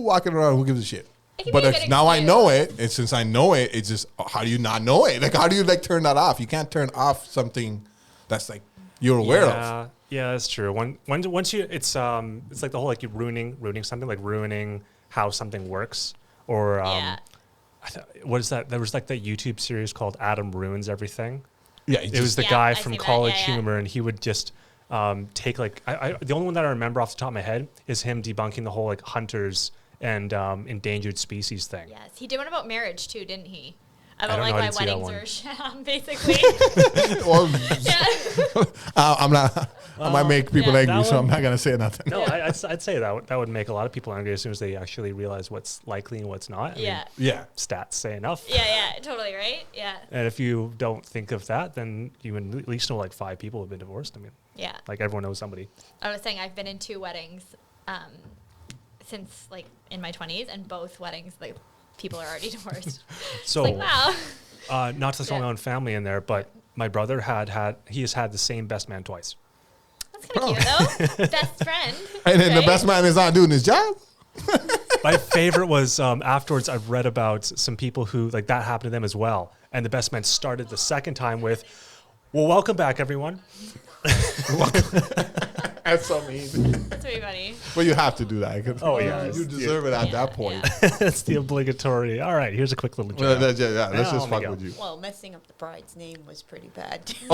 walking around. Who gives a shit? But now I know it, and since I know it, it's just how do you not know it? Like how do you like turn that off? You can't turn off something that's like you're aware of. Yeah, that's true. Once you, it's like the whole like you ruining something, like ruining how something works, or what is that? There was like that YouTube series called Adam Ruins Everything. Yeah, it was the guy from College Humor, and he would just take like the only one that I remember off the top of my head is him debunking the whole like hunters and endangered species thing. Yes, he did one about marriage too, didn't he? About like my weddings are sham, basically. Well, I'm not. I might make people angry, so I'm not gonna say nothing. No, I'd say that would make a lot of people angry as soon as they actually realize what's likely and what's not. I mean, stats say enough. Yeah, totally right. Yeah. And if you don't think of that, then you at least know like 5 people have been divorced. I mean, like everyone knows somebody. I was saying I've been in 2 weddings since like in my 20s, and both weddings like people are already divorced. So like, wow. Not to throw my own family in there, but my brother he has had the same best man twice. That's kind of cute though. Best friend. And then the best man is not doing his job. My favorite was afterwards I've read about some people who like that happened to them as well. And the best man started the second time with, well, welcome back everyone. That's so mean. That's really funny. Well, you have to do that. You deserve it at that point. It's the obligatory. All right, here's a quick little joke. Let's just fuck with you. Well, messing up the bride's name was pretty bad. Did you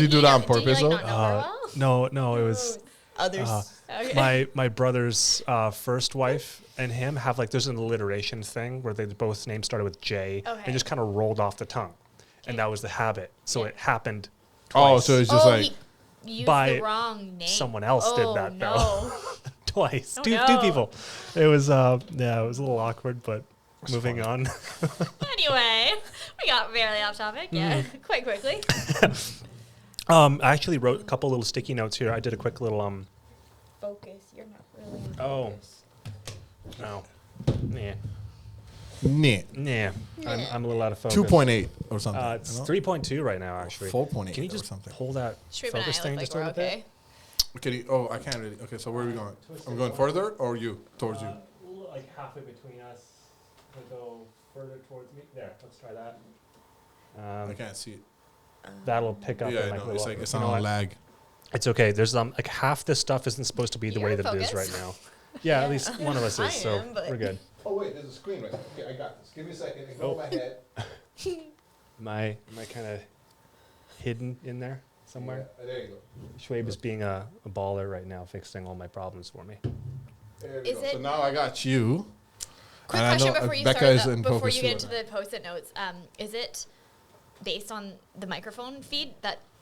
do that on purpose? Did you, like, not know her well? No, it was others. My brother's first wife and him have like there's an alliteration thing where they both names started with J and just kind of rolled off the tongue, and that was the habit. So it happened twice. Oh, so it's just like. Used by the wrong name. Someone else did that though. Twice. Oh, two people. It was it was a little awkward, but moving on. Anyway, we got barely off topic. Yeah, quite quickly. I actually wrote a couple little sticky notes here. I did a quick little Focus. You're not really. No. Yeah. Nah. I'm a little out of focus. 2.8 or something. It's 3.2 right now, actually. 4.8. Can you just pull that focus thing just a little bit? Okay. I can't really. Okay, so where are we going? I'm going further, or you towards you? Like halfway between us. Go further towards me. There. Let's try that. I can't see it. That'll pick up. Yeah, no, it's on a lag. It's okay. There's like half this stuff isn't supposed to be the way that it is right now. Yeah, at least one of us is, so we're good. Oh wait, there's a screen right there. Okay, I got this. Give me a second. Ignore my head. Am I kind of hidden in there somewhere? Yeah, there you go. Shoaib is being a baller right now, fixing all my problems for me. There we go. So now I got you. Quick question before you start. Before you get into the post-it notes, is it based on the microphone feed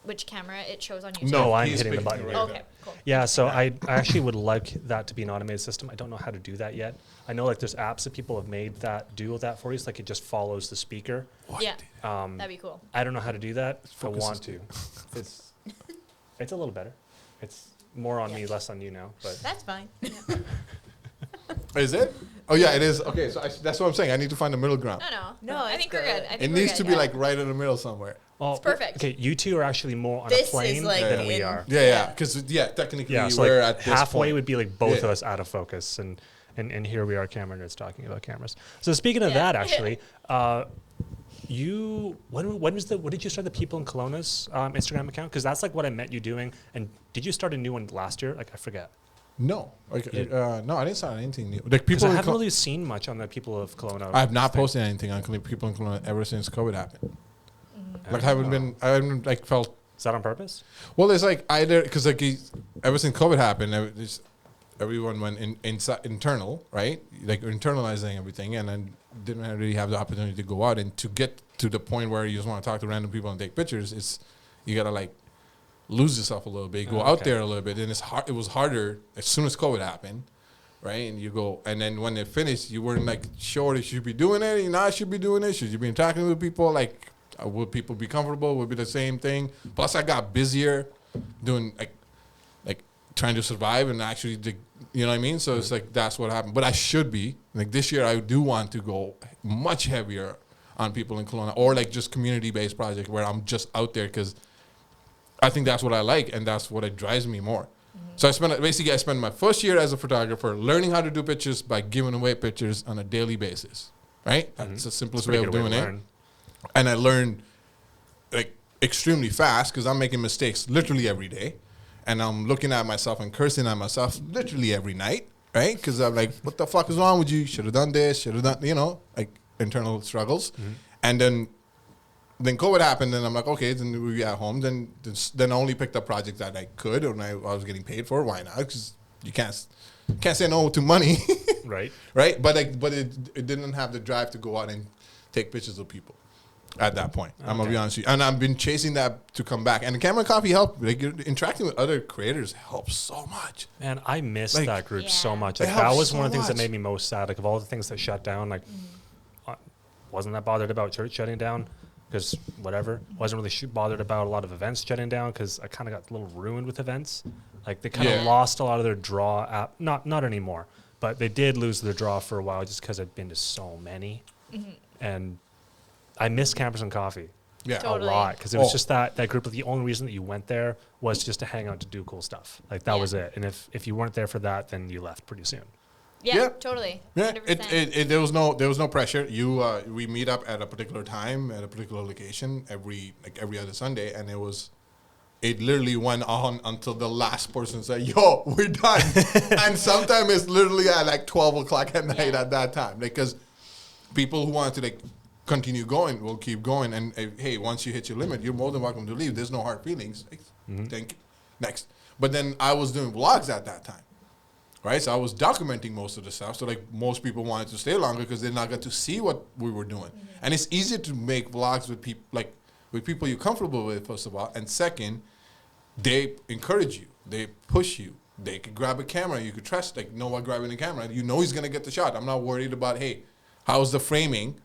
which camera it shows on YouTube? No, I'm hitting the button. Right okay, cool. Yeah, so I actually would like that to be an automated system. I don't know how to do that yet. I know like there's apps that people have made that do that for you. So like it just follows the speaker. Yeah, that'd be cool. I don't know how to do that. I want to. It's a little better. It's more on me, less on you now. But that's fine. Is it? Oh yeah, it is. Okay, so that's what I'm saying. I need to find a middle ground. No. I think we're good. It needs to be like right in the middle somewhere. It's perfect. Okay, you two are actually more on a plane than we are. Yeah, because technically so we're like at this halfway point. would be like both of us out of focus, and here we are, camera nerds talking about cameras. So speaking of that, actually, what did you start the People in Kelowna's Instagram account? Because that's like what I met you doing. And did you start a new one last year? Like I forget. No, no, I didn't start anything new. Like people, I haven't really seen much on the People of Kelowna. I have not posted anything on People in Kelowna ever since COVID happened. Like I haven't like felt. Is that on purpose? Well, it's like either because like ever since COVID happened, everyone went internal, right? Like internalizing everything, and then didn't really have the opportunity to go out and to get to the point where you just want to talk to random people and take pictures. You gotta like lose yourself a little bit, go out there a little bit, and it was harder as soon as COVID happened, right? And you go, and then when it finished, you weren't like sure that you should be doing it, you not should be doing it. Should you be talking with people? Like, would people be comfortable? Would be the same thing? Plus, I got busier doing like trying to survive and actually, you know what I mean? So it's like that's what happened. But I should be like this year. I do want to go much heavier on People in Kelowna or like just community-based project where I'm just out there because I think that's what I like and that's what it drives me more. So I spent my first year as a photographer learning how to do pictures by giving away pictures on a daily basis, right? That's the simplest way of doing it. And I learned like extremely fast because I'm making mistakes literally every day. And I'm looking at myself and cursing at myself literally every night, right? Because I'm like, what the fuck is wrong with you? Should have done this, should have done, like internal struggles. And then COVID happened, and I'm like, okay, then we got home. Then I only picked up projects that I could, and I was getting paid for. Why not? Because you can't say no to money, right? Right. But it didn't have the drive to go out and take pictures of people at that point. Okay. I'm gonna be honest with you, and I've been chasing that to come back. And the Camera and Coffee helped. Like interacting with other creators helps so much. Man, I missed that group so much. Like, that was so one of the things much. that made me most sad. Like of all the things that shut down, like wasn't that bothered about church shutting down. Because whatever, wasn't really bothered about a lot of events shutting down because I kind of got a little ruined with events. Like they kind of lost a lot of their draw. Not anymore, but they did lose their draw for a while just because I've been to so many. And I miss Campers and Coffee a lot because it was just that group. Of the only reason that you went there was just to hang out to do cool stuff. Like that was it. And if you weren't there for that, then you left pretty soon. Yeah, totally. Yeah, there was no pressure. We meet up at a particular time at a particular location every other Sunday, and it literally went on until the last person said, "Yo, we're done." And sometimes it's literally at like 12 o'clock at night at that time, because people who want to continue going will keep going. And hey, once you hit your limit, you're more than welcome to leave. There's no hard feelings. Thank you. Next. But then I was doing vlogs at that time. Right, so I was documenting most of the stuff. So most people wanted to stay longer because they not got to see what we were doing. And it's easier to make vlogs with people you're comfortable with, first of all, and second, they encourage you, they push you. They could grab a camera, you could trust Noah grabbing the camera. You know he's gonna get the shot. I'm not worried about how's the framing,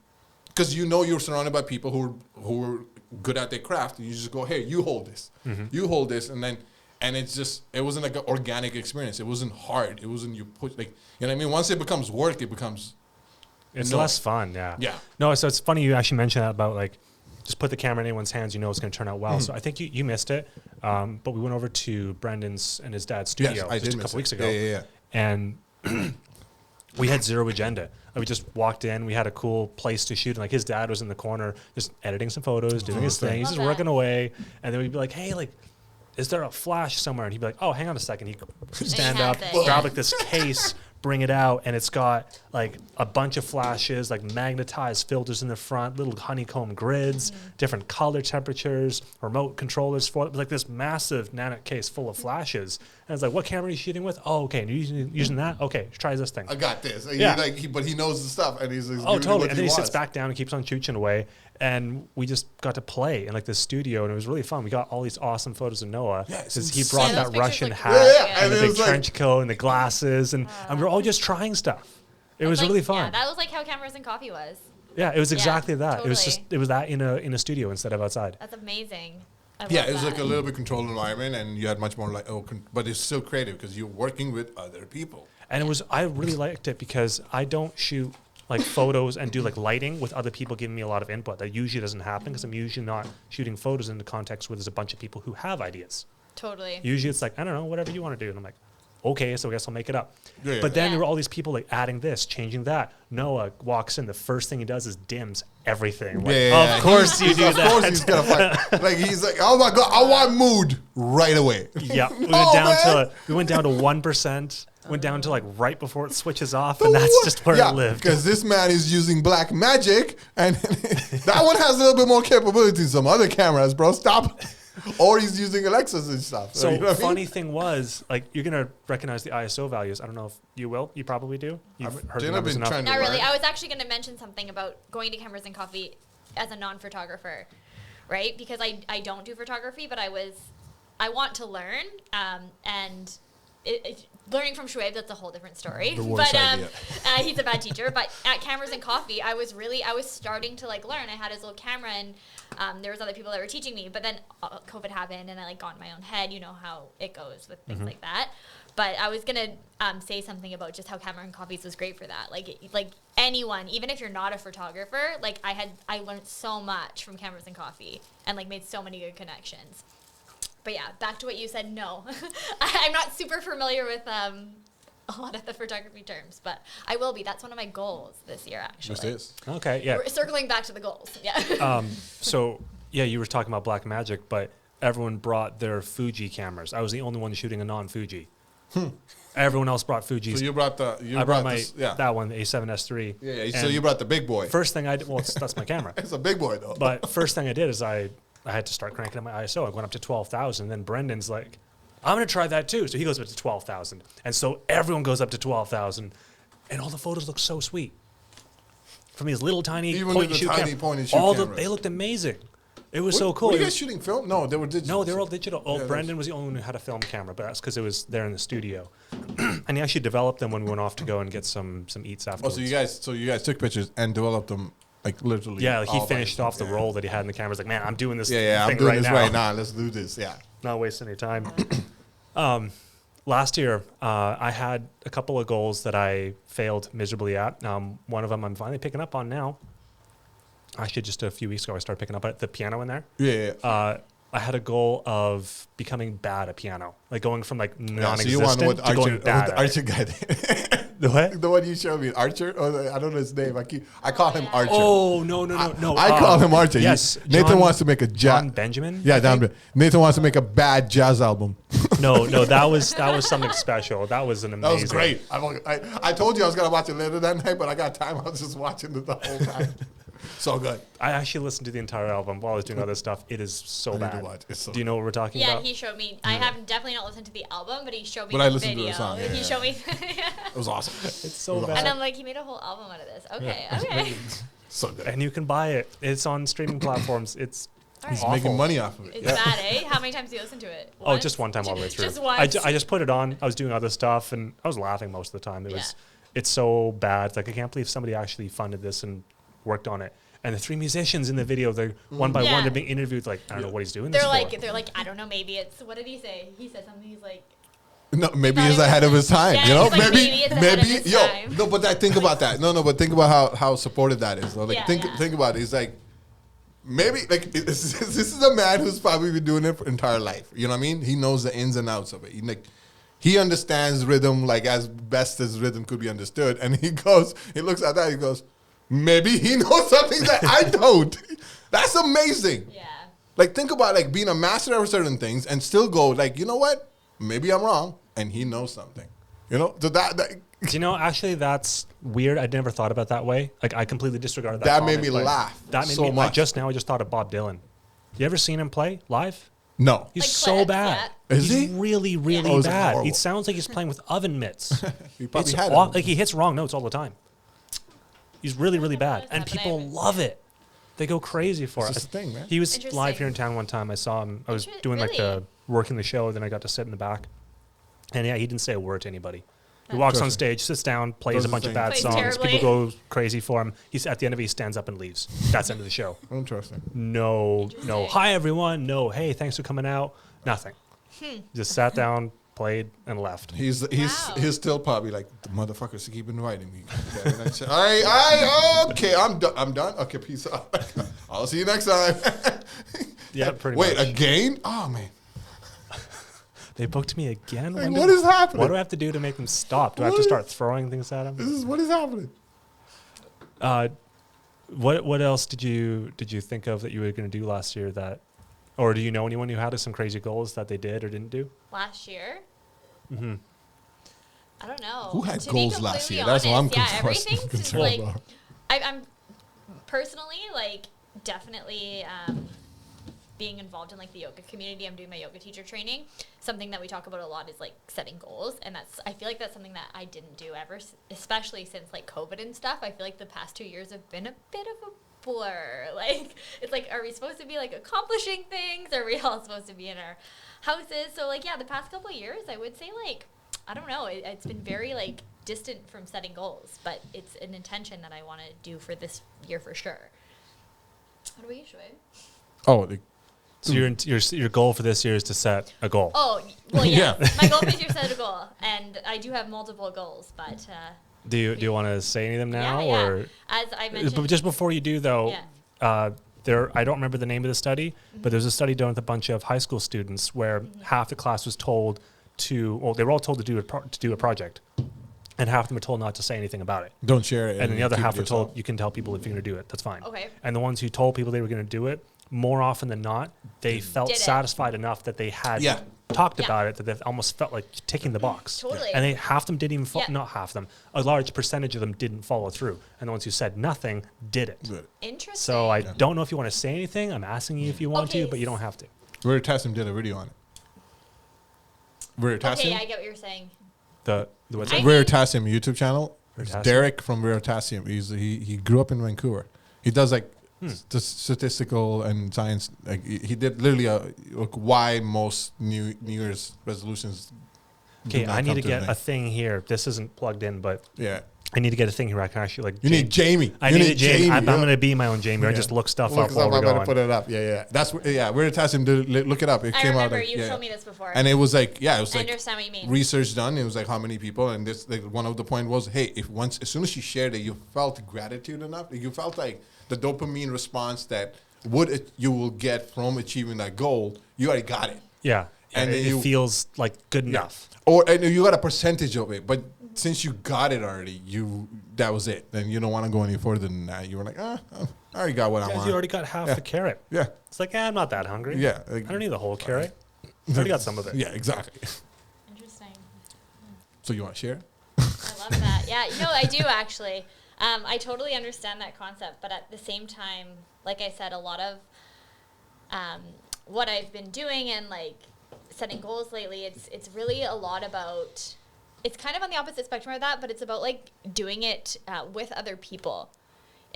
because you're surrounded by people who are good at their craft. And you just go, hey, you hold this, you hold this, and it wasn't like an organic experience. It wasn't hard. It wasn't you put you know what I mean? Once it becomes work, it becomes... It's less fun, yeah. Yeah. No, so it's funny you actually mentioned that about just put the camera in anyone's hands, it's going to turn out well. So I think you missed it, but we went over to Brendan's and his dad's studio just a couple weeks ago. Yeah. And we had zero agenda. We just walked in. We had a cool place to shoot. And his dad was in the corner just editing some photos, doing his thing. He's just working away. And then we'd be like, hey, is there a flash somewhere? And he'd be like, oh, hang on a second. He'd stand up, grab this case, bring it out, and it's got a bunch of flashes, magnetized filters in the front, little honeycomb grids, different color temperatures, remote controllers for it. It was this massive Nanite case full of flashes. And it's what camera are you shooting with? Oh, okay. And you're using that? Okay, try this thing. I got this. Yeah. But he knows the stuff, and he's totally. And then he sits back down and keeps on chooching away. And we just got to play in the studio, and it was really fun. We got all these awesome photos of Noah because he brought that Russian hat and the big trench coat and the glasses, and we were all just trying stuff. It was really fun. Yeah, that was how Cameras and Coffee was. Yeah, it was exactly that. Totally. It was that in a studio instead of outside. That's amazing. It was a little bit controlled environment, and you had much more but it's still creative because you're working with other people. And I really liked it because I don't shoot photos and do lighting with other people giving me a lot of input. That usually doesn't happen because I'm usually not shooting photos in the context where there's a bunch of people who have ideas. Totally. Usually it's I don't know, whatever you want to do. And I'm like, okay, so I guess I'll make it up. Yeah. But then there were all these people adding this, changing that. Noah walks in. The first thing he does is dims everything. Of course you do that. Of course he's going to he's oh my God, I want mood right away. Yeah. We went down to 1%. Went down to right before it switches off, and that's just where it lived. Because this man is using black magic, and that one has a little bit more capability than some other cameras, bro. Stop. Or he's using Alexas and stuff. So the funny thing was, you're gonna recognize the ISO values. I don't know if you will. You probably do. You've heard the numbers enough. Not really. I was actually gonna mention something about going to Cameras and Coffee as a non-photographer, right? Because I don't do photography, but I want to learn, and learning from Shoaib, that's a whole different story. But he's a bad teacher. But at Cameras and Coffee, I was starting to learn. I had his little camera, and there was other people that were teaching me. But then COVID happened, and I got in my own head. You know how it goes with things like that. But I was gonna say something about just how Cameras and Coffees was great for that. Like anyone, even if you're not a photographer, I learned so much from Cameras and Coffee, and made so many good connections. But yeah, back to what you said. No, I'm not super familiar with a lot of the photography terms, but I will be. That's one of my goals this year, actually. Just is. Okay, yeah. We're circling back to the goals. Yeah. So yeah, you were talking about Black Magic, but everyone brought their Fuji cameras. I was the only one shooting a non-Fuji. Everyone else brought Fuji's. So you brought the. I brought my yeah. that one, the A7S3. Yeah. So And you brought the big boy. first thing I did. Well, that's my camera. It's a big boy though. But first thing I did is I had to start cranking up my ISO. I went up to 12,000. Then Brendan's like, I'm going to try that too. So he goes up to 12,000. And so everyone goes up to 12,000. And all the photos look so sweet. From these little tiny Even point with and the shoot tiny point and shoot all cameras. they looked amazing. It was so cool. Were It you was- guys shooting film? No, they were digital. no, they were all digital. Oh, Yeah, Brendan was the only one who had a film camera, but that's because it was there in the studio. And he actually developed them when we went off to go and get some eats Oh, afterwards. so you guys took pictures and developed them like literally. Yeah, like he all by finished yourself. off the Yeah. roll that he had in the camera. He's like, man, I'm doing this Yeah, thing I'm doing right this now. right now. Let's do this. Yeah. Not wasting any time. Last year, I had a couple of goals that I failed miserably at. One of them I'm finally picking up on now. Actually, just a few weeks ago, I started picking up at the piano in there. Yeah. I had a goal of becoming bad at piano, like going from like Yeah, so non-existent you want to know what to going Archer, bad. what the at it. Archer guy did? The what? The one you showed me, Archer. I don't know his name. I call him yeah. Archer. Oh no! I call him Archer. Yes, Nathan John- wants to make a John jazz. Benjamin. Yeah, I think? Nathan wants to make a bad jazz album. No, that was something special. That was an That amazing. was great. I told you I was gonna watch it later that night, but I got time. I was just watching it the whole time. So good. I actually listened to the entire album while I was doing other stuff. It is so I need to bad. watch. It's so Do you know what we're talking Yeah, about? he showed me. I have definitely not listened to the album, but he showed me But the I listened to the video. song, yeah, He yeah. showed me. It was awesome. It's so It was bad. And I'm like, he made a whole album out of this. Okay, okay. So good. And you can buy it. It's on streaming platforms. It's All He's right. making awful. money off of it. It's Yeah. bad, eh? How many times do you listen to it? Oh, just one time all the way through. Just I, once. I just put it on. I was doing other stuff, and I was laughing most of the time. It's so bad. It's like, I can't believe somebody actually funded this and worked on it. And the three musicians in the video, they're one by Yeah. one, they're being interviewed. Like, I don't know what he's doing. this They're for. like, I don't know, maybe it's, what did he say? He said something, he's like, No, maybe Not he's even ahead of his time. Yeah, you know, he's like, maybe it's ahead of his time. No, but I think about that. No, but think about how supportive that is. Though. Like, Yeah, think yeah. think about it. He's like, maybe like this is a man who's probably been doing it for entire life. You know what I mean? He knows the ins and outs of it. He understands rhythm like as best as rhythm could be understood. And he looks at that, he goes, maybe he knows something that I don't. That's amazing. yeah. Like, think about like being a master of certain things and still go like, you know what? Maybe I'm wrong, and he knows something. You know, so that Do you know, actually, that's weird. I never thought about it that way. Like, I completely disregarded that. That made comment, me but laugh That made so me. much. Just thought of Bob Dylan. You ever seen him play live? no. He's Like so clips, bad. yeah. Is He's he? really, really Oh, is it bad. He horrible? sounds like he's playing with oven mitts. He probably It's had aw- it. like he hits wrong notes all the time. He's really, really bad, noticed and that, but I people haven't- love it. They go crazy for It's it. just a thing, man. He was Interesting. live here in town one time. I saw him. I was doing like Really? the working the show. Then I got to sit in the back, and yeah, he didn't say a word to anybody. He walks on Interesting. stage, sits down, plays Does a his bunch of thing. bad Plays songs. terribly. People go crazy for him. He's at the end of it. He stands up and leaves. That's the end of the show. Interesting. No, Interesting. hi everyone. No, hey, thanks for coming out. Nothing. Just sat down, played, and left. Wow. He's still probably like the motherfuckers keep inviting me. All right, okay, I'm done. Okay, peace out. I'll see you next time. Yeah, pretty Wait, much. again? Oh man, They booked me again. Like, what is happening? What do I have to do to make them stop? Do I have to What start throwing things at them? this is what is happening. What else did you think of that you were going to do last year that, or do you know anyone who had some crazy goals that they did or didn't do? Last year? Mm-hmm. I don't know. Who had To be goals last completely year? That's what I'm honest, yeah, confused- everything's just concerned like, about. I'm personally like definitely being involved in like the yoga community. I'm doing my yoga teacher training. Something that we talk about a lot is like setting goals, and I feel like that's something that I didn't do ever, especially since like COVID and stuff. I feel like the past 2 years have been a bit of a blur. Like, it's like, are we supposed to be like accomplishing things? Are we all supposed to be in our houses? So like, yeah, the past couple of years, I would say like, I don't know, it's been very like distant from setting goals, but it's an intention that I want to do for this year for sure. What about you, Shoaib? Oh, So your goal for this year is to set a goal. Oh, well, yeah. Yeah. My goal this year is set a goal, and I do have multiple goals, but Do you want to say any of them now, yeah, yeah. or As I mentioned, just before you do though? Yeah. I don't remember the name of the study, but there's a study done with a bunch of high school students where half the class was told they were all told to do a project, and half of them were told not to say anything about it. Don't share it. And then the other keep it half were yourself. told, you can tell people if you're going to do it. That's fine. Okay. And the ones who told people they were going to do it, more often than not, they felt Did it. satisfied enough that they had Yeah. talked Yeah. about it, that they almost felt like ticking the box. Totally. And half them didn't even, Yeah. not half them, a large percentage of them didn't follow through. And the ones who said nothing did it. Good. Interesting. So I don't know if you want to say anything. I'm asking you if you want Okay. to, but you don't have to. Veritasium did a video on it. Veritasium? Okay, I get what you're saying. The what's I- that? Veritasium YouTube channel. It's Veritasium? Derek from Veritasium. He grew up in Vancouver. He does like Hmm. statistical and science. Like he did literally why most New Year's resolutions. do Okay, not I need come to the get thing. a thing here. This isn't plugged in, but Yeah, I need to get a thing here where I can actually like. you need Jamie. I You need a Jamie. I'm yeah. going to be my own Jamie. I just look stuff Look up while we're I'm gonna going. put it up. Yeah. That's Veritasium. Look it up. It I came out. remember Like, you yeah. told me this before. And it was like, it was I like understand what you mean. research done. It was like how many people, and this like one of the point was, hey, as soon as she shared it, you felt gratitude enough. You felt like the dopamine response that you will get from achieving that goal. You already got it, Yeah. And And then it you- feels like good enough. and you got a percentage of it. But since you got it already, that was it. Then you don't want to go any further than that. You were like, I already got what I Guys, want. you already got half the carrot. Yeah, It's like, I'm not that hungry. yeah, I don't need the whole carrot. I already got some of it. yeah, exactly. Interesting. So you want to share? I love that. Yeah, I do actually. I totally understand that concept, but at the same time, like I said, a lot of what I've been doing and like setting goals lately, it's really a lot about. It's kind of on the opposite spectrum of that, but it's about like doing it with other people.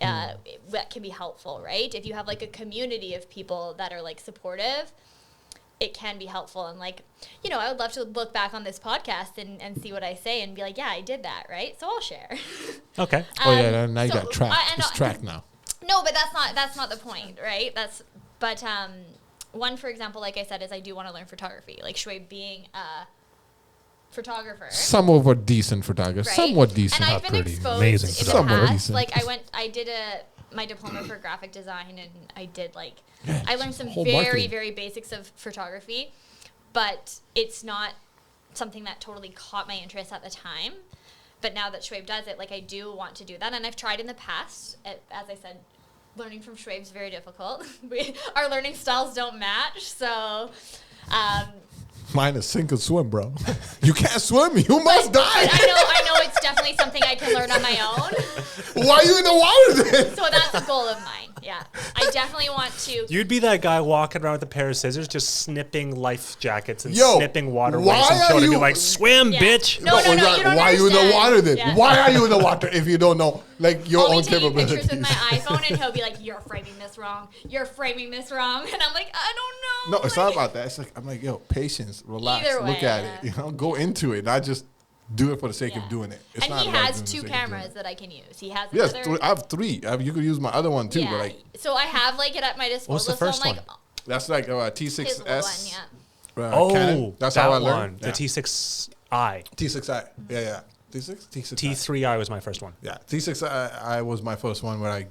That can be helpful, right? If you have like a community of people that are like supportive, it can be helpful. And like, I would love to look back on this podcast and see what I say and be like, yeah, I did that, right? So I'll share. Okay. Oh yeah, now you so got tracked. I- It's tracked now. No, but that's not the point, right? One, for example, like I said, is I do want to learn photography. Like Shoaib being a photographer. Somewhat of a decent photographer. Right? Somewhat decent. And Not I've been pretty. exposed amazing in the photographer. Somewhat past. decent. Like I did my diploma for graphic design, and I did I learned some whole very, marketing. very basics of photography, but it's not something that totally caught my interest at the time. But now that Shoaib does it, I do want to do that, and I've tried in the past. As I said, learning from Shoaib is very difficult. Our learning styles don't match, so. Mine is sink or swim, bro. You can't swim. You must die. I know it's definitely something I can learn on my own. Why are you in the water then? So that's a goal of mine. Yeah, I definitely want to. You'd be that guy walking around with a pair of scissors, just snipping life jackets and Yo, snipping waterways why and are showing to be you- like, swim, Yeah. bitch. No, you don't Why are you in the understand. water then? Yeah. Why are you in the water if you don't know your I'll own be taking capabilities? pictures with my iPhone, and he'll be like, "You're framing this wrong. You're framing this wrong," and I'm like, "I don't know." No, it's not about that. It's I'm like, yo, patience, relax, Either look way, at it. Go into it, not just do it for the sake Yeah. of doing it. It's And not he about has doing it for 2 the sake of doing cameras it. that I can use. He has Yes, another. I have 3. You could use my other one too, Yeah. but So I have it at my disposal. What's the first so I'm one? that's like a his little one, T6S. yeah. Canon. That's that how I one. learned. The T6i. T6i. Yeah. T6. T3i was my first one. Yeah, T6I was my first one where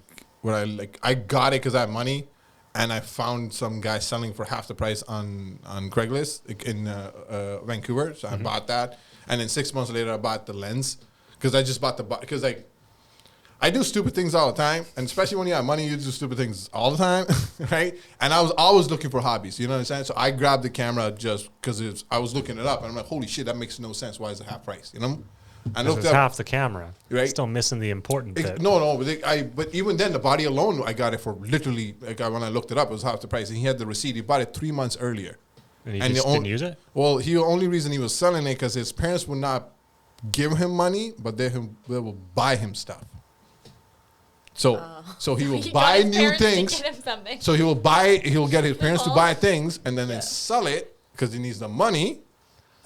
I got it because I had money, and I found some guy selling for half the price on Craigslist in Vancouver. So I bought that, and then 6 months later I bought the lens because I just bought because I do stupid things all the time, and especially when you have money, you do stupid things all the time, right? And I was always looking for hobbies, you know what I'm saying? So I grabbed the camera just because I was looking it up, and I'm like, holy shit, that makes no sense. Why is it half price? You know? I This looked is up. half the camera. Right. Still missing the important bit. No, but even then, the body alone, I got it for literally, when I looked it up, it was half the price. And he had the receipt. He bought it 3 months earlier. And you And just the didn't on- use it? Well, the only reason he was selling it because his parents would not give him money, but they will buy him stuff. So he will He got buy his new parents to things. get him something. So he'll get his parents to Oh. buy things and then sell it because he needs the money.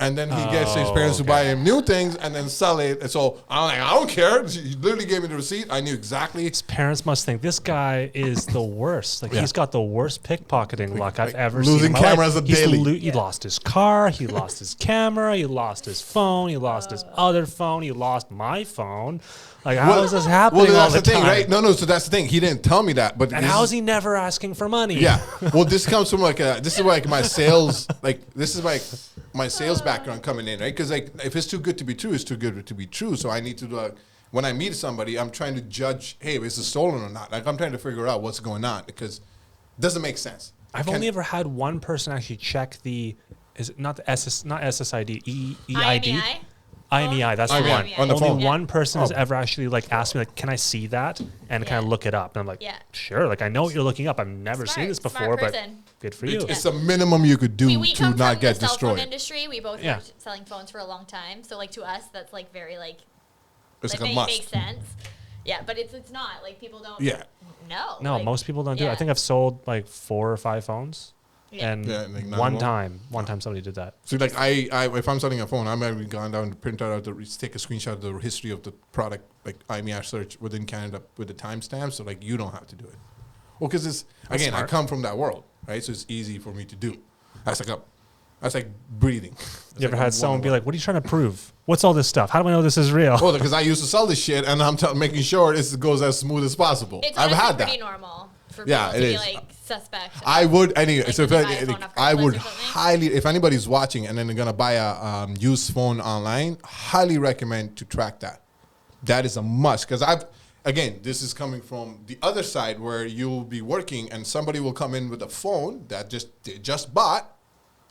And then he gets his parents to buy him new things and then sell it. And so I'm like, I don't care. He literally gave me the receipt. I knew exactly. His parents must think this guy is the worst. Like he's got the worst pickpocketing luck I've ever seen. Losing cameras a daily. He lost his car. He lost his camera. He lost his phone. He lost his other phone. He lost my phone. Like how is this happening Well, all that's the the thing, time? right? No. So that's the thing. He didn't tell me that. But And how is he never asking for money? Yeah. Well, this comes from this is like my sales, this is like my sales background coming in, right? Because like if it's too good to be true, it's too good to be true. So I need to when I meet somebody, I'm trying to judge, hey, is it stolen or not? Like I'm trying to figure out what's going on because it doesn't make sense. I've only ever had one person actually check is it not the not SSID, EID? IMEI, that's the one. On the Only phone. one person has ever actually like asked me like, can I see that? And kind of look it up. And I'm like, sure. Like I know what you're looking up. I've never seen this before, but good for you. It's the minimum you could do we to come not from get the cell phone destroyed. industry. We both worked selling phones for a long time. So like to us, that's like very like It's that like a must. makes sense. Yeah, but it's not like people don't. Yeah. No, like, most people don't do it. I think I've sold like 4 or 5 phones. Yeah. And like one time somebody did that. So like I if I'm selling a phone, I'm actually gone down to print out take a screenshot of the history of the product, like IMEI search within Canada with the timestamp, so like you don't have to do it. Well, because it's again, I come from that world, right? So it's easy for me to do. That's like breathing. You ever had someone be like, "What are you trying to prove? What's all this stuff? How do I know this is real?" Well, because I used to sell this shit, and I'm making sure it goes as smooth as possible. It's I've had pretty that. normal for Yeah, people it to is. be like suspect. I would anyway. Like So if when you buy a phone off I Craigslist would or something? highly, if anybody's watching and then they're gonna buy a used phone online, highly recommend to track that. That is a must because this is coming from the other side where you'll be working and somebody will come in with a phone that they just bought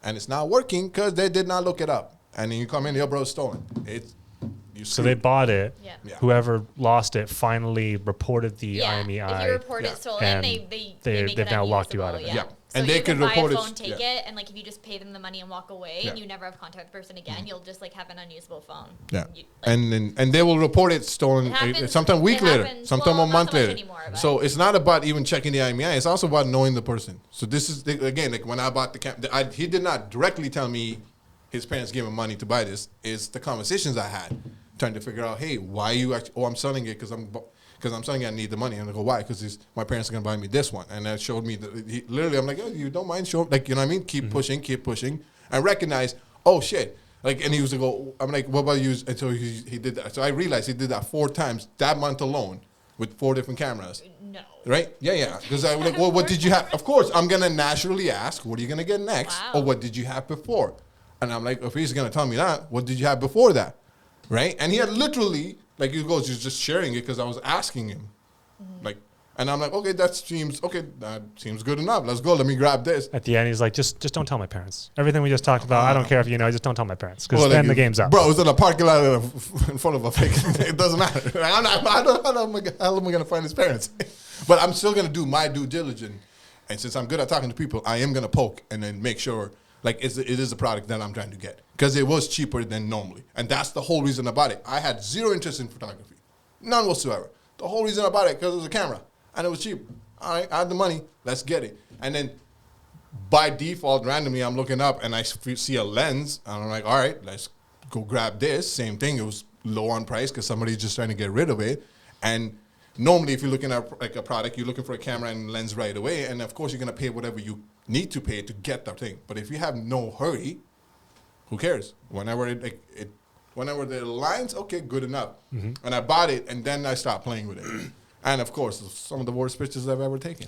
and it's not working because they did not look it up, and then you come in, your bro's stolen. So they bought it. Yeah. Whoever lost it finally reported the IMEI. If you report it stolen, And they've now locked you out of it. Yeah. So And you they can could buy report a it- phone, take it, and like if you just pay them the money and walk away, and Yeah. you never have contact with the person again, you'll just like have an unusable phone. Yeah, You, like, and they will report it stolen It happens- sometime a week it later, happens- sometime well, a not month so much later. anymore, but- So it's not about even checking the IMEI; it's also about knowing the person. So this is again like when I bought the camera, he did not directly tell me his parents gave him money to buy this. It's the conversations I had trying to figure out, hey, why you actually? Oh, I'm selling it because I'm selling it. I need the money. And I go, why? Because my parents are gonna buy me this one. And that showed me literally. I'm like, oh, you don't mind showing? Like, you know what I mean? Keep pushing, and recognize. Oh shit. Like, and he was to go. I'm like, what about you? And so he did that. So I realized he did that 4 times that month alone with 4 different cameras. no. Right? Yeah. Because I was like, well, what did you have? Of course, I'm gonna naturally ask, what are you gonna get next? Wow. Or what did you have before? And I'm like, if he's gonna tell me that, what did you have before that? Right? And he had literally, like he goes, he's just sharing it because I was asking him. Like, and I'm like, okay, that seems good enough. Let's go. Let me grab this. At the end, he's like, just don't tell my parents. Everything we just talked about, I don't care if you know, just don't tell my parents. Because Well, then like, the game's up. Bro, it's in a parking lot in front of a fake. It doesn't matter. I don't know how am I going to find his parents? But I'm still going to do my due diligence. And since I'm good at talking to people, I am going to poke and then make sure, like, it is a product that I'm trying to get. Because it was cheaper than normally. And that's the whole reason about it. I had zero interest in photography. None whatsoever. The whole reason about it, because it was a camera. And it was cheap. All right, I had the money. Let's get it. And then by default, randomly, I'm looking up and I see a lens. And I'm like, all right, let's go grab this. Same thing. It was low on price because somebody's just trying to get rid of it. And normally, if you're looking at like a product, you're looking for a camera and lens right away. And of course, you're going to pay whatever you need to pay to get that thing. But if you have no hurry, who cares? Whenever whenever the lines, okay, good enough. And I bought it, and then I stopped playing with it. And of course, some of the worst pictures I've ever taken.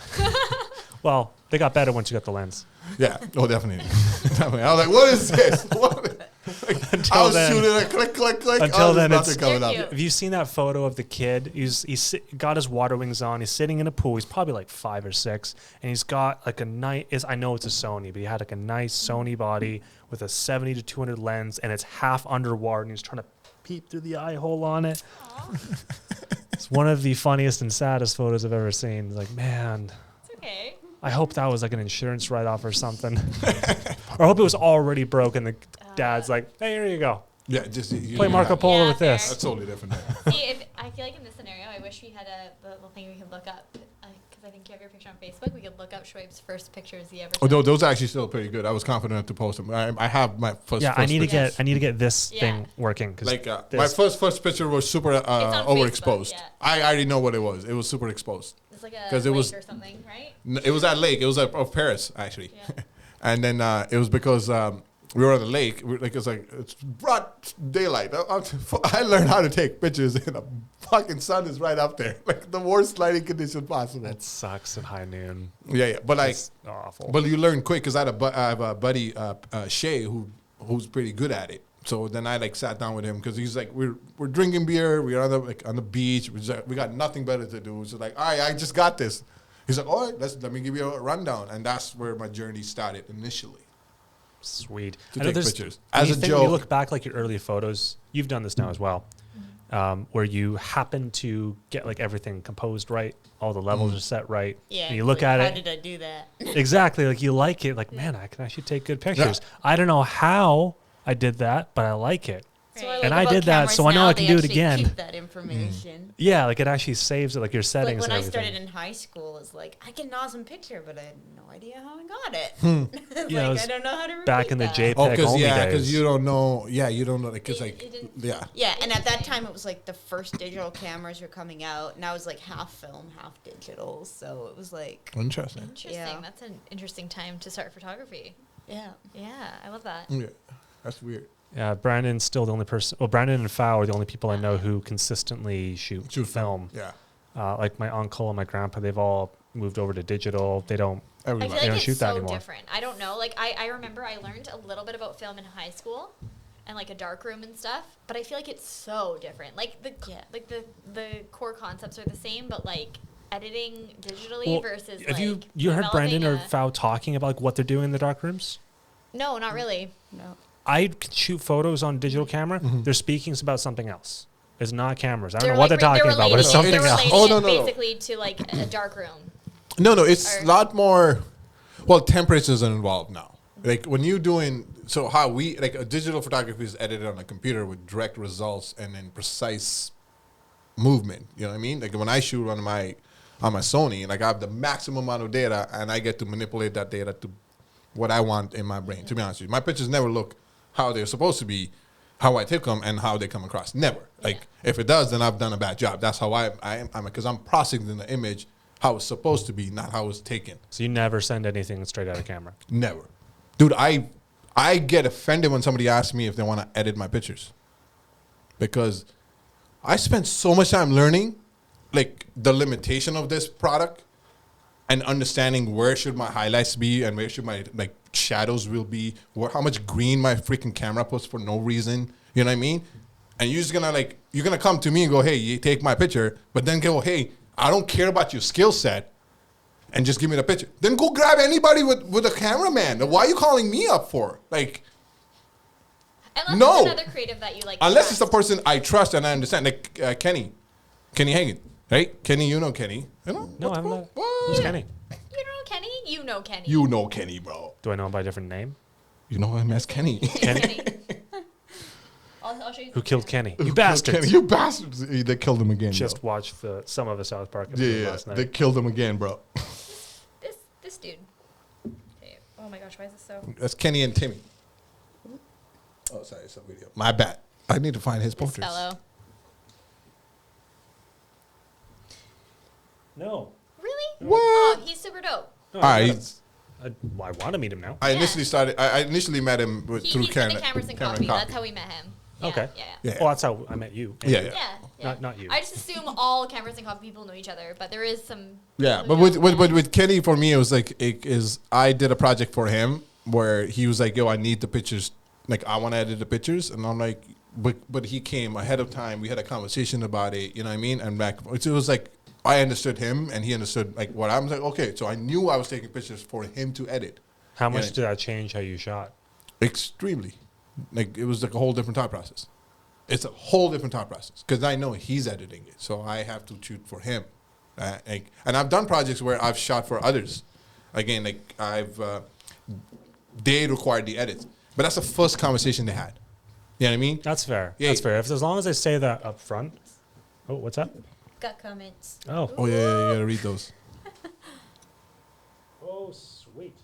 Well, they got better once you got the lens. Yeah, oh, definitely. Definitely. I was like, what is this? I was then- shooting it, click. Until then, nothing it's- coming They're up. cute. Have you seen that photo of the kid? He's got his water wings on. He's sitting in a pool. He's probably like 5 or 6, and he's got like a nice. I know it's a Sony, but he had like a nice Sony body with a 70 to 200 lens, and it's half underwater, and he's trying to peep through the eye hole on it. It's one of the funniest and saddest photos I've ever seen. It's like, man, It's okay. I hope that was like an insurance write-off or something. Or I hope it was already broken. The dad's like, hey, here you go. Yeah, just Play Marco Polo Yeah, with this. That's totally different. See, I feel like in this scenario, I wish we had a little thing we could look up. Because because I think you have your picture on Facebook, we could look up Shoaib's first pictures he ever Oh, took. those are actually still pretty good. I was confident enough to post them. I have my first. Yeah, I need to picture. get this Yeah. thing working. 'Cause Like this- my first picture was super on Facebook, overexposed. yeah. I already know what it was. It was super exposed. It's like a 'Cause it lake was- or something, right? It was at lake. It was of Paris actually, Yeah. and then it was because we were on the lake. It's broad daylight. I learned how to take pictures, and the fucking sun is right up there, like the worst lighting condition possible. that sucks at high noon. Yeah, but like, It's awful. but you learn quick because I have a buddy, Shay, who's pretty good at it. So then I like sat down with him because he's like, we're drinking beer, we're on the beach, we got nothing better to do. So like, all right, I just got this. He's like, all right, let me give you a rundown, and that's where my journey started initially. Sweet. To I know take there's- pictures. when As you a think, when you joke. look back like your early photos, you've done this now as well, where you happen to get like everything composed right, all the levels are set right. Yeah. And you look like, at how it. did I do that? Exactly. Like you like it. Like, man, I can actually take good pictures. I don't know how I did that, but I like it. So what Right. like And I about did that, cameras so I know now, I can they do it actually again. Keep that information. Yeah, like it actually saves it, like your Like settings when and I everything. started in high school, it's like I can an awesome picture, but I had no idea how I got it. Like Yeah, it was I don't know how to repeat back in the that. JPEG Oh, because only days. you don't know. Yeah, you don't know because like It didn't- yeah. Yeah, and at that time it was like the first digital cameras were coming out, and I was like half film, half digital, so it was like Interesting. Interesting. Yeah. That's an interesting time to start photography. yeah. Yeah, I love that. Yeah, that's weird. Yeah, Brandon's still the only person. Well, Brandon and Fao are the only people I know who consistently shoot film. Yeah, Like my uncle and my grandpa, they've all moved over to digital. They don't. I everybody. feel don't like shoot it's that so anymore. different. I don't know. Like I remember I learned a little bit about film in high school and like a dark room and stuff, but I feel like it's so different. Like the core concepts are the same, but like editing digitally Well, versus have like you heard Brandon or developing Fao talking about like what they're doing in the dark rooms? No, not really. No. I can shoot photos on digital camera. Mm-hmm. They're speaking about something else. It's not cameras. I don't They're know what like they're re- talking about, but it's something they're else. relating Oh, it no, no, no. basically to like a dark room. No, it's Or- a lot more. Well, temperatures are involved now. Like when you doing so, how we like a digital photography is edited on a computer with direct results and then precise movement. You know what I mean? Like when I shoot on my Sony, like I have the maximum amount of data, and I get to manipulate that data to what I want in my brain. To be honest with you, my pictures never look how they're supposed to be, how I take them, and how they come across. Never. Like if it does, then I've done a bad job. That's how I'm because I'm processing the image how it's supposed to be, not how it's taken. So you never send anything straight out of camera. Never. Dude, I get offended when somebody asks me if they want to edit my pictures. Because I spent so much time learning like the limitation of this product and understanding where should my highlights be and where should my like shadows will be, how much green my freaking camera puts for no reason. You know what I mean? And you're just gonna like you're gonna come to me and go, hey, you take my picture, but then go, hey, I don't care about your skill set. And just give me the picture. Then go grab anybody with a cameraman. Why are you calling me up for? Like, Unless No. it's another creative that you like. unless it's the trust. person I trust and I understand. Like Kenny Hagen, right? Kenny, you know Kenny. You know? No, What's I'm wrong? not. What? Who's Kenny? You know Kenny? You know Kenny. You know Kenny, bro. Do I know him by a different name? You know him as Kenny. Kenny? I'll show you. Who killed Kenny? You Kenny, bastards! you bastards. They killed him again, Just bro. watched some of the South Park Yeah, episode yeah, last night. they killed him again, bro. This dude. Okay. Oh my gosh, why is this so? That's Kenny and Timmy. Oh, sorry, it's a video. My bad. I need to find his This portraits. fellow. No. Really? What? Oh, he's super dope. No, All right, I want to meet him now. I Yeah. initially started. I initially met him through He's Canada. into cameras and coffee. That's how we met him. Yeah, Okay. Yeah. Yeah. Well, that's how I met you. Yeah, Yeah. yeah. Not you. I just assume all cameras and coffee people know each other, but there is some. Yeah, people but who with don't. with Kenny, for me, it was like I did a project for him where he was like, "Yo, I need the pictures. Like, I want to edit the pictures," and I'm like, "But he came ahead of time. We had a conversation about it. You know what I mean?" And back, it was like I understood him, and he understood like what I'm like. Okay, so I knew I was taking pictures for him to edit. How much Yeah. did that change how you shot? Extremely, like it was like a whole different thought process. It's a whole different thought process because I know he's editing it, so I have to shoot for him. And I've done projects where I've shot for others. Again, like they required the edits, but that's the first conversation they had. You know what I mean? That's fair. Yeah. That's fair. If as long as they say that up front. Oh, what's that? Got comments. Oh, Oh yeah, you gotta read those. Oh, sweet.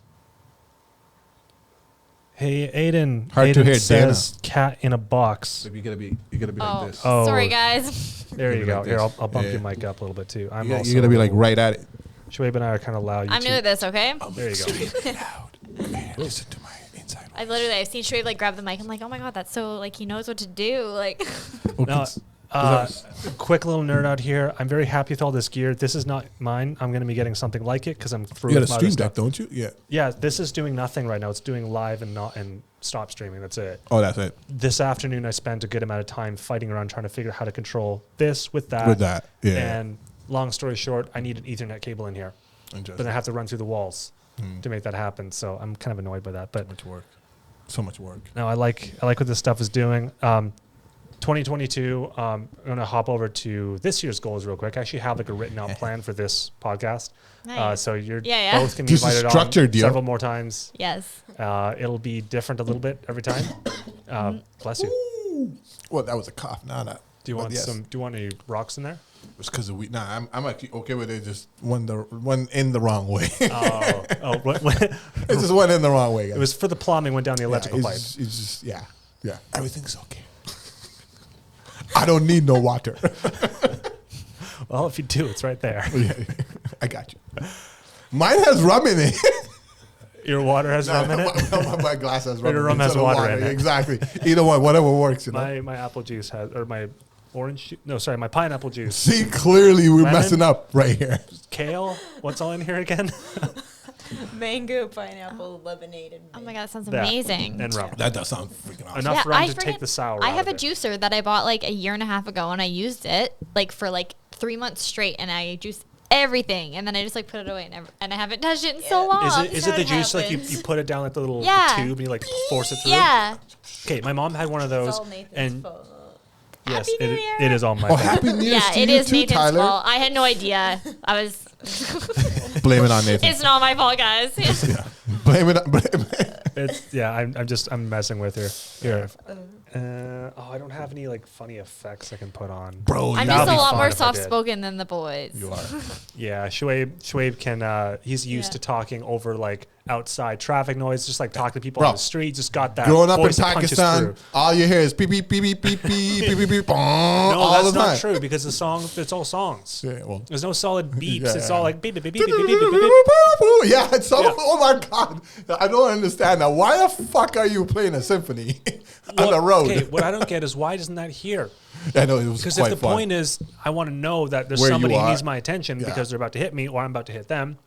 Hey, Aiden. Hard to Aiden hear, says cat in a box. So you gotta be like this. Oh. Sorry, guys. There you Maybe go. like Here, this. I'll bump Yeah. your mic up a little bit too. I'm You also gotta be like right at it. Shoaib and I are kind of loud. I'm new at this, okay? There you go. Loud. Listen to my inside. I've seen Shoaib like grab the mic. I'm like, oh my god, that's so like he knows what to do. Like, Now, quick little nerd out here. I'm very happy with all this gear. This is not mine. I'm going to be getting something like it because I'm through. You got a with my stream other deck, stuff. don't you? Yeah. Yeah, this is doing nothing right now. It's doing live and stop streaming. That's it. Oh, that's it. This afternoon, I spent a good amount of time fighting around trying to figure out how to control this with that. With that, yeah. And long story short, I need an Ethernet cable in here, but I have to run through the walls to make that happen. So I'm kind of annoyed by that. But So much work. no, I like what this stuff is doing. 2022. I'm gonna hop over to this year's goals real quick. I actually have like a written out plan for this podcast. nice. So you're Yeah. both gonna be This is invited on structured, yo. several more times. Yes. It'll be different a little bit every time. Bless you. Well, that was a cough. Nah. Do you want some? Do you want any rocks in there? It's because of I'm actually okay with it. Just one in the wrong way. It It's just one in the wrong way. Guys. was for the plumbing. Went down the electrical pipe. It's just yeah. Everything's okay. I don't need no water. Well, if you do, it's right there. Yeah, I got you. Mine has rum in it. Your water has rum in it. My glass has rum. Your in rum it has instead of water in it. Exactly. Either one, whatever works. You know. My apple juice has, or my orange. No, sorry, my pineapple juice. See, clearly we're Lemon? messing up right here. Kale. What's all in here again? Mango, pineapple, lemonade, and Oh my god, that sounds That. amazing. And rum. That does sound freaking awesome. Enough rum I to take forget- the sour. I out have a of it. juicer that I bought like a year and a half ago, and I used it like for like 3 months straight, and I juiced everything, and then I just like put it away, and I haven't touched it in so long. Is it the how it juice like you happens. put it down like the little Yeah. tube and you like force it through? Yeah. Okay, my mom had one of those, It's all Nathan's and fault. yes, Happy New it Year. is all my Oh, fault. happy New Year's Yeah, to it you is too, Nathan's Tyler. fault. I had no idea. I was. Blame it on Nathan. It's not my fault, guys. Blame it. Blame it. It's I'm messing with her. Here. I don't have any like funny effects I can put on. Bro, I'm That'd just be a lot fun more if I soft did. spoken than the boys. you are. Yeah, Shoaib can he's used Yeah. to talking over like outside traffic noise, just like talking to people Bro, on the street. Just got that. Growing up in voice that punches Pakistan, through. all you hear is beep beep beep beep beep beep beep beep beep No, all that's the not time. true because it's all songs. Yeah, well. There's no solid beeps. Yeah. It's all like beep beep beep beep beep beep beep beep. beep. Yeah, it's so. Yeah. Oh my god, I don't understand that. Why the fuck are you playing a symphony on the Well, road? Okay, what I don't get is why isn't that here? I know it was Because quite if the fun. point is, I want to know that there's Where you somebody who are. needs my attention Yeah. because they're about to hit me or I'm about to hit them.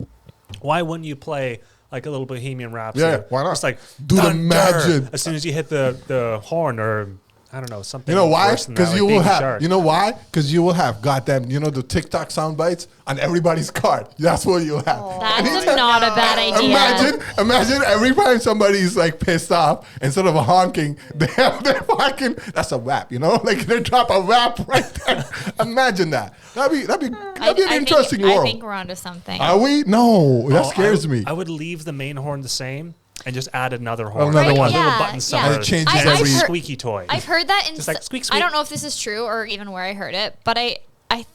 Why wouldn't you play like a little Bohemian Rhapsody? Yeah, why not? Just like Do the thunder magic. as soon as you hit the horn or I don't know something. You know why? worse than that, Because like you will Baby have. Shark. You know why? Because you will have goddamn. The TikTok sound bites on everybody's card. That's what you'll have. That's Anytime- not a bad idea. Imagine every time somebody's like pissed off, instead of honking, they have their fucking. That's a rap, Like they drop a rap right there. Imagine that. That'd be an interesting I world. think we're onto something. Are we? No, that Oh, scares me. I would leave the main horn the same and just add another horn. Another like one. a little Yeah, button yeah. somewhere. And it changes Just like every- a I've heard- squeaky toy. I've heard that in Just like squeak, I squeak. don't know if this is true or even where I heard it, but I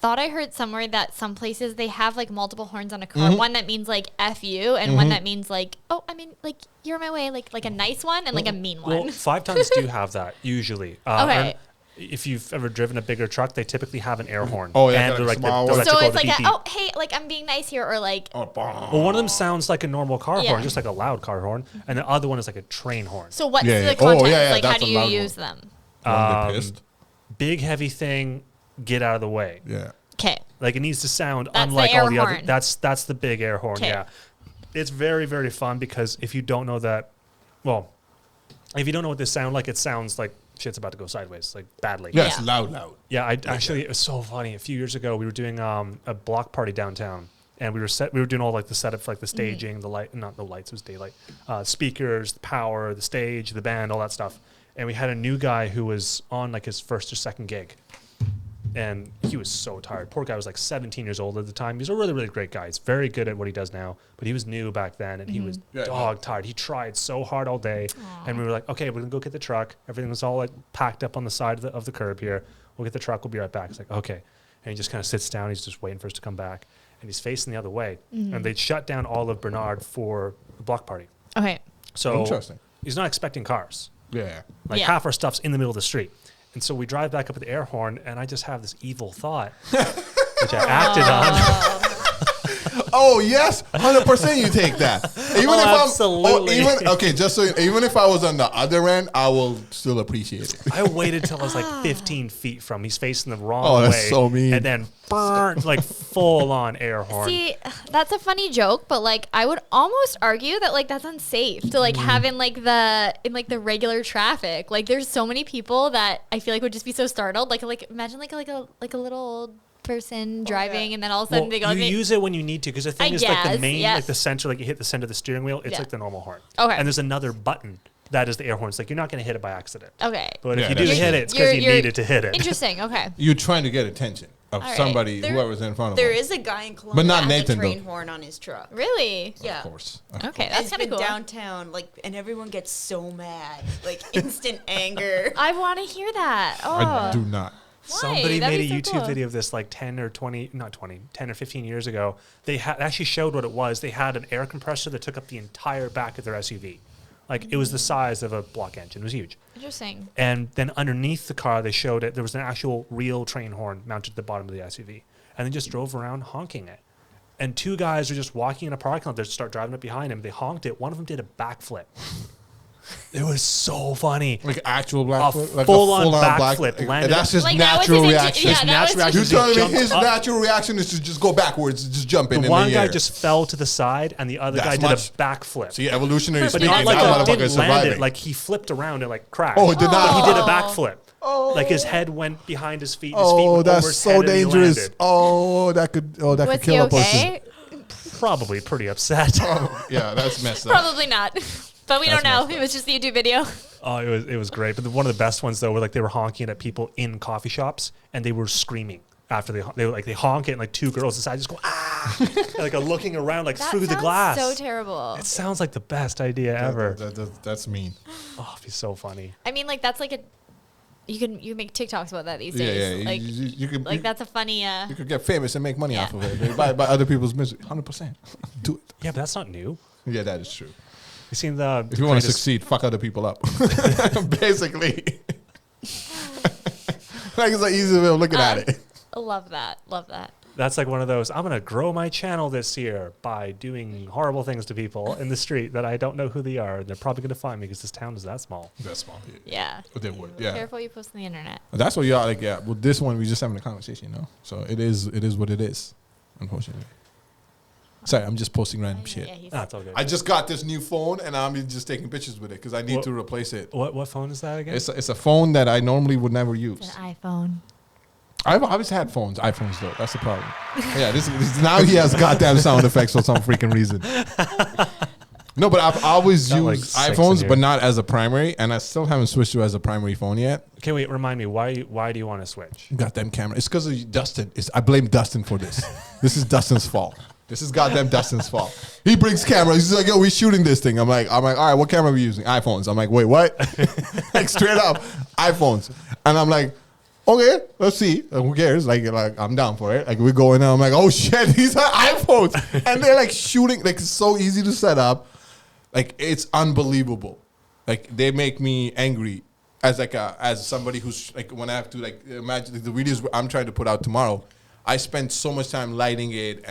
thought I heard somewhere that some places they have like multiple horns on a car. Mm-hmm. One that means like F you and one that means like, oh, I mean like you're my way, like a nice one and like a mean Well, one. 5 tons do have that usually. Okay. And if you've ever driven a bigger truck, they typically have an air horn. Oh, yeah, and got they're a like small the one. electrical, So it's the like beep, oh beep. hey, like I'm being nice here or like Oh, Well, one of them sounds like a normal car Yeah. horn, just like a loud car horn, and the other one is like a train horn. so what's Yeah, yeah. the Oh, context? yeah, yeah, like how that's do a you loud use one. them? Don't get pissed. Big heavy thing, get out of the way. Yeah. Okay. Like it needs to sound That's the unlike air all the other. horn. That's the big air horn. 'Kay. Yeah, it's very very fun because if you don't know that, well, if you don't know what this sound like, it sounds like shit's about to go sideways, like badly. Yeah, it's Yeah. loud. Yeah, I actually it was so funny. A few years ago, we were doing a block party downtown, and we were doing all like the setup for like the staging, the light, not the lights, it was daylight, speakers, the power, the stage, the band, all that stuff. And we had a new guy who was on like his first or second gig, and he was so tired. Poor guy was like 17 years old at the time. He's a really really great guy. He's very good at what he does now, but he was new back then, and he was Yeah, dog tired. He tried so hard all day, and we were like, okay, we're gonna go get the truck. Everything was all like packed up on the side of the curb here. We'll get the truck. We'll be right back. It's like, okay. And he just kind of sits down. He's just waiting for us to come back. and he's facing the other way. And they'd shut down all of Bernard for the block party. Okay. So Interesting. he's not expecting cars. Yeah. Like Yeah. half our stuff's in the middle of the street. And so we drive back up with the air horn, and I just have this evil thought, which I acted on. Oh yes, 100% you take that. Even if absolutely. even if I was on the other end, I will still appreciate it. I waited till I was like 15 feet from. He's facing the wrong Oh, way. that's so mean. And then burn, like full on air horn. See, that's a funny joke, but like I would almost argue that like that's unsafe to like have in like the regular traffic. Like there's so many people that I feel like would just be so startled. Like imagine like a little old person driving and then all of a sudden Well, they go. you use it when you need to, because the thing I is like the guess, main, yes. like the center, like you hit the center of the steering wheel. It's Yeah. like the normal horn. Okay. And there's another button that is the air horn. It's like you're not going to hit it by accident. Okay. But Yeah, if you do that's hit true. it, it's because you You're- needed to hit it. Interesting. Okay. You're trying to get attention of All right. somebody, There- whoever's in front of There them. is a guy in Columbia not that has Nathan, a train though. horn on his truck. Really? Yeah. Of course. Okay, that's It's kind of been cool. downtown, like, and everyone gets so mad, like instant anger. I want to hear that. Oh. I do not. Somebody That'd made a be so YouTube cool. video of this like 10 or 15 years ago. They actually showed what it was. They had an air compressor that took up the entire back of their SUV. Like it was the size of a block engine. It was huge. Interesting. And then underneath the car, they showed it. There was an actual real train horn mounted at the bottom of the SUV. And they just drove around honking it. And two guys were just walking in a parking lot. They start driving up behind him. They honked it. One of them did a backflip. It was so funny. Like actual black A flip? Like full-on black- backflip like, landed- that's just Like, that was natural his reaction. yeah, that natural was reaction. You're just, He telling me jumped his up. natural reaction is to just go backwards, just jump in The the one air. guy just fell to the side, and the other That's guy did much- a backflip. See, evolutionary But speaking, not like that a, motherfucker didn't is land it. surviving. Like he flipped around and like crashed. Oh, it did not. But he did a Oh. backflip. Like his head went behind his feet. His feet Oh, went over that's his so head and he dangerous. landed. Oh, that could Was kill he a person. okay? Probably pretty upset. Yeah, that's messed up. Probably not. But we That's don't know. messed up. It was just the YouTube video. Oh, it was great. But one of the best ones though were like they were honking at people in coffee shops and they were screaming after they were like they honk it and like two girls inside just go ah and, like are looking around like That through the sounds glass. so terrible. It sounds like the best idea ever. That's mean. Oh, it'd be so funny. I mean, like that's like a you can make TikToks about that these Yeah, days. yeah. Like You could, like that's a funny. you could get famous and make money Yeah. off of it by other people's misery. 100%. Do it. Yeah, but that's not new. Yeah, that is true. You seen the If you want to greatest- succeed, fuck other people up. Basically. Like it's an easy way of looking at it. Love that. Love that. That's like one of those, I'm going to grow my channel this year by doing horrible things to people in the street that I don't know who they are. And they're probably going to find me because this town is that small. That's small. Yeah. But they would, yeah. Careful you post on the internet. That's what you are like. Yeah, with this one, we just having a conversation, you know. So it is what it is. Unfortunately. Sorry, I'm just posting random shit. Yeah, he's Ah, it's all good. I just got this new phone and I'm just taking pictures with it because I need What- to replace it. What phone is that again? It's a phone that I normally would never use. It's an iPhone. I've always had iPhones though. That's the problem. Yeah, this now he has goddamn sound effects for some freaking reason. No, but I've always Got, like, used 6 in iPhones, here. but not as a primary, and I still haven't switched to as a primary phone yet. Okay, wait, remind me, why do you want to switch? Goddamn camera. It's because of Dustin. I blame Dustin for this. This is Dustin's fault. This is goddamn Dustin's fault. He brings camera. He's like, yo, we're shooting this thing. I'm like, all right, what camera are we using? iPhones. I'm like, wait, what? Like straight up, iPhones. And I'm like, okay, let's see. Who cares? Like I'm down for it. Like we go in and I'm like, oh shit, these are iPhones. And they're like shooting, like it's so easy to set up. Like it's unbelievable. Like they make me angry as somebody who's like when I have to like imagine the videos I'm trying to put out tomorrow. I spend so much time lighting it,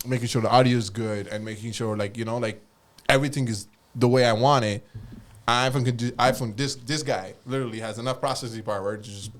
making sure the audio is good, and making sure like everything is the way I want it. iPhone can do. This guy literally has enough processing power to just